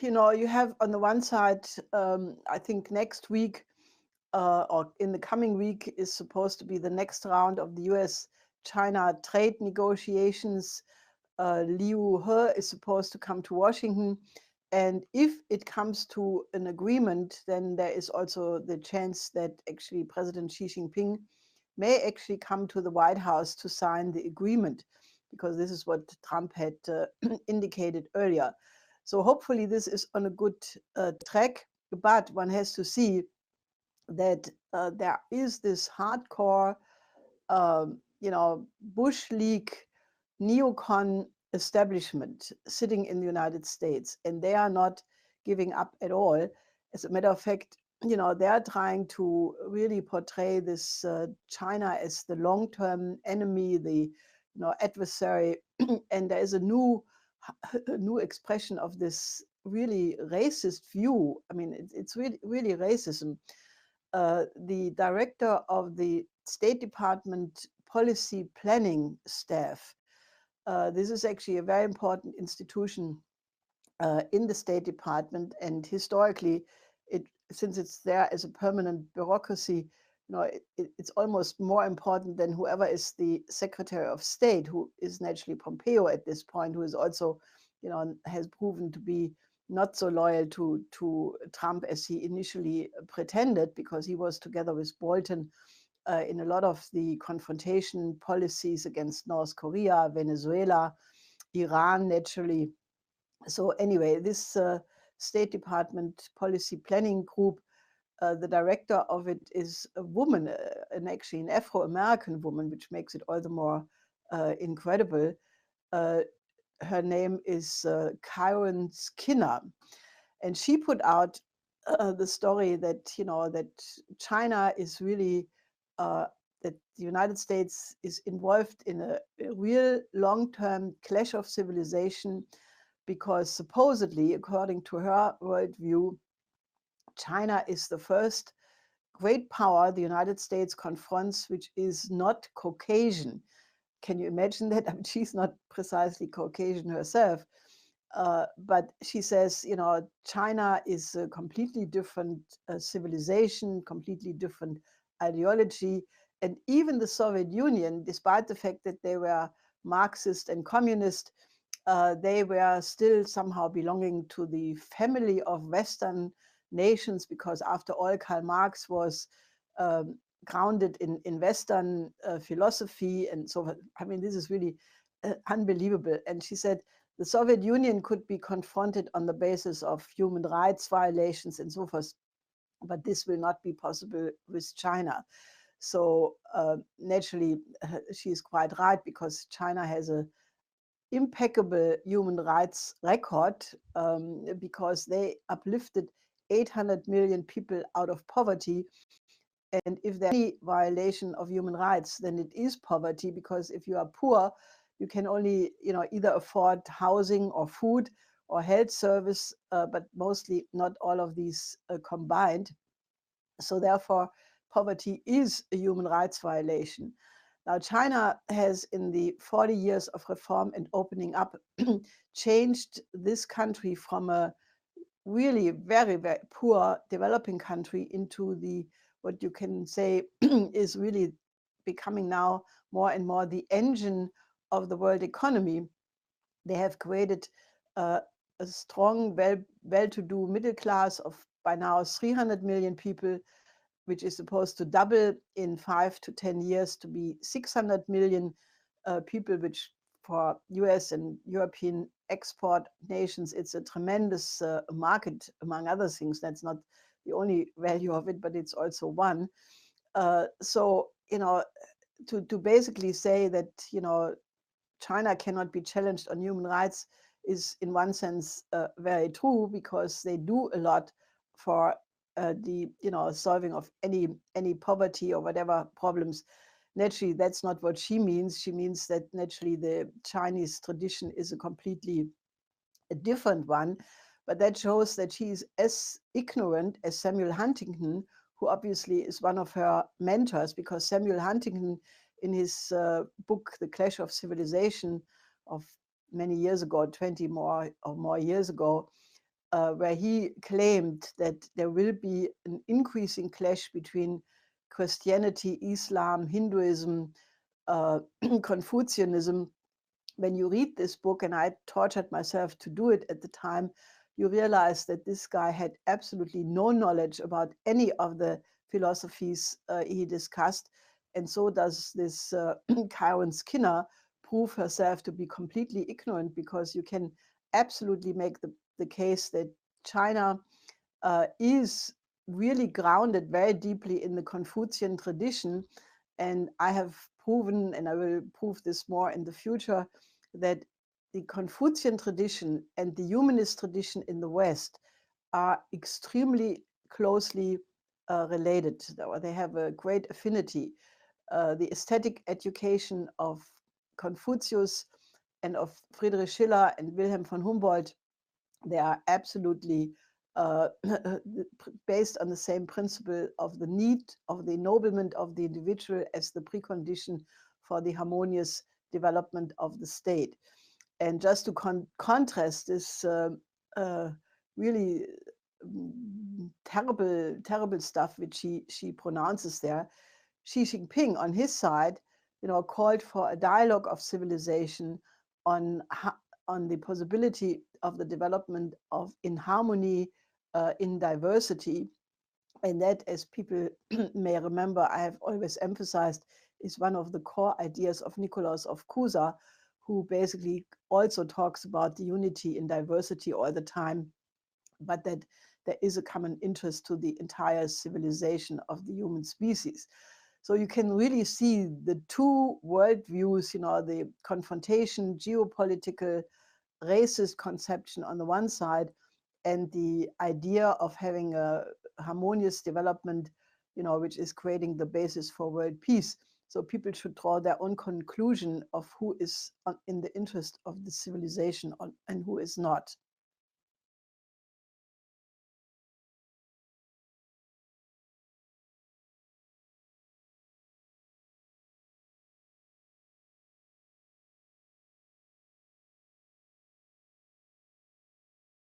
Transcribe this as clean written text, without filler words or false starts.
you have on the one side, I think next week or in the coming week is supposed to be the next round of the US-China trade negotiations. Liu He is supposed to come to Washington. And if it comes to an agreement, then there is also the chance that actually President Xi Jinping may actually come to the White House to sign the agreement, because this is what Trump had indicated earlier. So hopefully this is on a good track, but one has to see that there is this hardcore, Bush League neocon establishment sitting in the United States, and they are not giving up at all. As a matter of fact, they are trying to really portray this China as the long-term enemy, the adversary, and there is a new expression of this really racist view. I mean, it's really racism. The director of the State Department policy planning staff. This is actually a very important institution in the State Department, and historically, since it's there as a permanent bureaucracy, it's almost more important than whoever is the Secretary of State, who is naturally Pompeo at this point, who is also, has proven to be not so loyal to Trump as he initially pretended, because he was together with Bolton in a lot of the confrontation policies against North Korea, Venezuela, Iran, naturally. So anyway, this State Department policy planning group, the director of it is a woman, and actually an Afro-American woman, which makes it all the more incredible. Uh, Her name is Karen Skinner, and she put out the story that that China is really that the United States is involved in a real long-term clash of civilization, because supposedly, according to her worldview, China is the first great power the United States confronts, which is not Caucasian. Can you imagine that? I mean, she's not precisely Caucasian herself, but she says, China is a completely different civilization, completely different ideology. And even the Soviet Union, despite the fact that they were Marxist and communist, they were still somehow belonging to the family of Western nations, because after all, Karl Marx was grounded in Western philosophy. And so, I mean, this is really unbelievable. And she said, the Soviet Union could be confronted on the basis of human rights violations and so forth, but this will not be possible with China. So naturally, she is quite right, because China has a impeccable human rights record, because they uplifted 800 million people out of poverty. And if there's any violation of human rights, then it is poverty, because if you are poor, you can only either afford housing or food or health service, but mostly not all of these combined. So therefore, poverty is a human rights violation. Now, China has, in the 40 years of reform and opening up, changed this country from a really very, very poor developing country into the, what you can say is really becoming now more and more the engine of the world economy. They have created a strong, well-to-do middle class of by now 300 million people, which is supposed to double in 5 to 10 years to be 600 million people, which for US and European export nations, it's a tremendous market, among other things. That's not the only value of it, but it's also one. So, to basically say that, China cannot be challenged on human rights is in one sense very true, because they do a lot for the solving of any poverty or whatever problems. Naturally, that's not what she means. She means that naturally the Chinese tradition is a completely a different one, but that shows that she is as ignorant as Samuel Huntington, who obviously is one of her mentors, because Samuel Huntington, in his book The Clash of Civilization of many years ago, 20 more or more years ago, where he claimed that there will be an increasing clash between Christianity, Islam, Hinduism, Confucianism. When you read this book, and I tortured myself to do it at the time, you realize that this guy had absolutely no knowledge about any of the philosophies he discussed. And so does this Karen Skinner prove herself to be completely ignorant, because you can absolutely make the case that China is really grounded very deeply in the Confucian tradition. And I have proven, and I will prove this more in the future, that the Confucian tradition and the humanist tradition in the West are extremely closely related. They have a great affinity. The aesthetic education of Confucius and of Friedrich Schiller and Wilhelm von Humboldt, they are absolutely uh, based on the same principle of the need of the ennoblement of the individual as the precondition for the harmonious development of the state. And just to contrast this uh, really terrible stuff which she pronounces there, Xi Jinping on his side, called for a dialogue of civilization on on the possibility of the development of in harmony, in diversity. And that, as people may remember, I have always emphasized, is one of the core ideas of Nikolaus of Cusa, who basically also talks about the unity in diversity all the time, but that there is a common interest to the entire civilization of the human species. So you can really see the two worldviews, the confrontation, geopolitical, racist conception on the one side, and the idea of having a harmonious development, which is creating the basis for world peace. So people should draw their own conclusion of who is in the interest of the civilization and who is not.